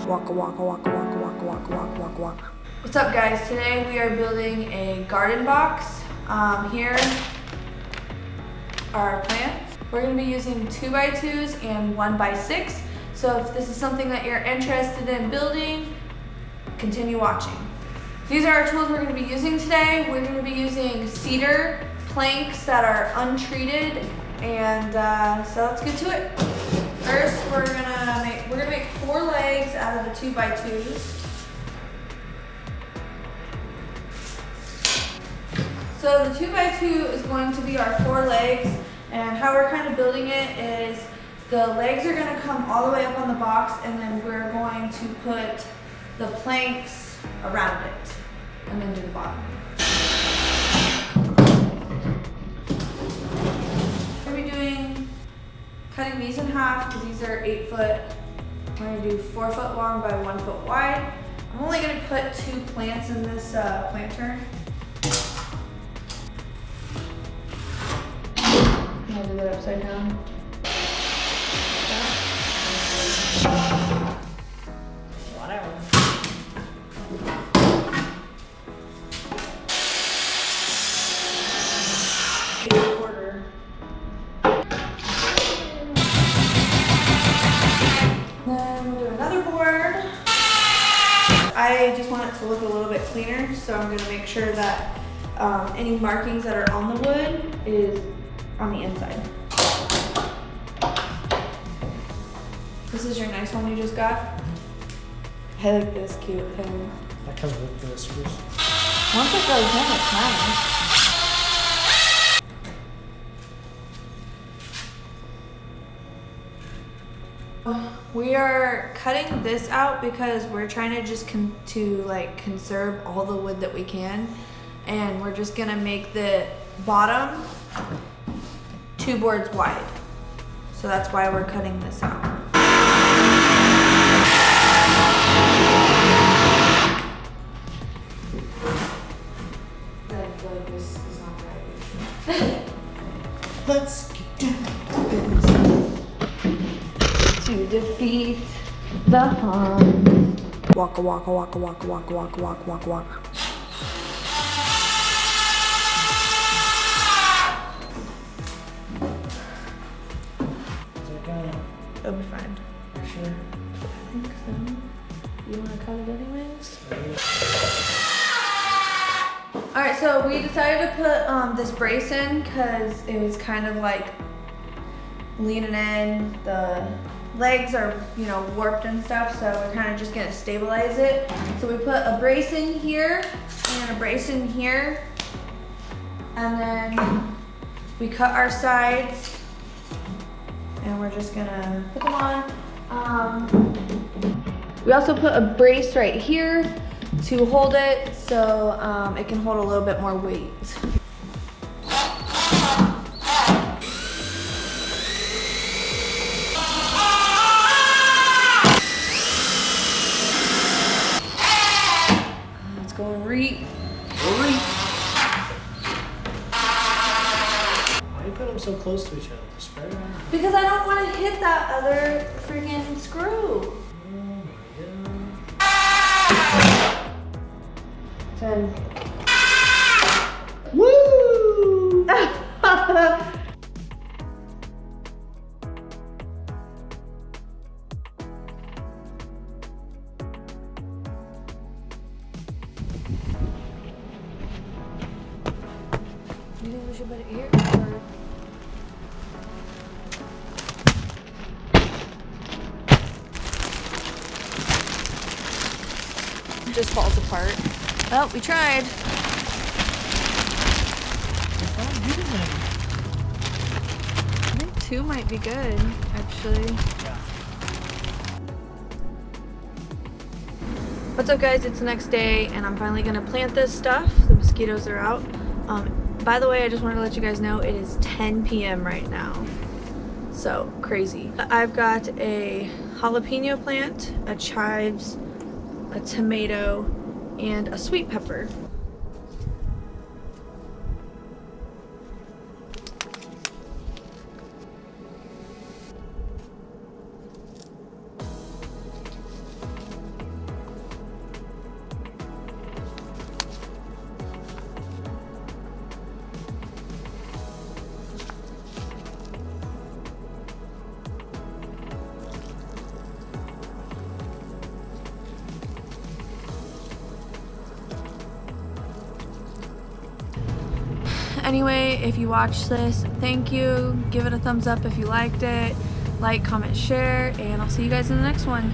Waka waka waka waka waka waka waka waka waka. What's up guys? Today we are building a garden box. Here are our plants. We're going to be using 2x2s and 1x6. So if this is something that you're interested in building, continue watching. These are our tools we're going to be using today. We're going to be using cedar planks that are untreated, and so let's get to it. First, we're gonna make 4 legs out of the 2x2s. So the 2x2 is going to be our 4 legs, and how we're kind of building it is the legs are going to come all the way up on the box, and then we're going to put the planks around it and then do the bottom. We're going to be cutting these in half because these are 8 foot. We're going to do 4 foot long by 1 foot wide. I'm only going to put 2 plants in this planter. I'll do that upside down. Whatever. Then we'll do another board. I just want it to look a little bit cleaner, so I'm going to make sure that any markings that are on the wood is on the inside. This is your nice one you just got. I like this cute thing. That comes with the screws. Once it goes in, it's nice. We are cutting this out because we're trying to just conserve all the wood that we can, and we're just gonna make the bottom 2 boards wide. So that's why we're cutting this out. I feel like this is not right. Let's get down to business. To defeat the Huns. Waka waka waka waka waka waka waka waka waka. Is it going? It'll be fine. For sure. I think so. You want to cut it anyways? Alright, so we decided to put this brace in because it was kind of like leaning in. The legs are, warped and stuff, so we're kind of just going to stabilize it. So we put a brace in here and a brace in here, and then we cut our sides, and we're just going to put them on. We also put a brace right here to hold it, so it can hold a little bit more weight. It's going reap. Why do you put them so close to each other? Just spread it out. Because I don't want to hit that other freaking screw. Oh my 10. god. Woo! You think we should put it here? Or? It just falls apart. Well, we tried. I think 2 might be good, actually. Yeah. What's up guys, it's the next day and I'm finally gonna plant this stuff. The mosquitoes are out. By the way, I just wanted to let you guys know it is 10 p.m. right now. So crazy. I've got a jalapeno plant, a chives, a tomato, and a sweet pepper. Anyway, if you watched this, thank you. Give it a thumbs up if you liked it. Like, comment, share, and I'll see you guys in the next one.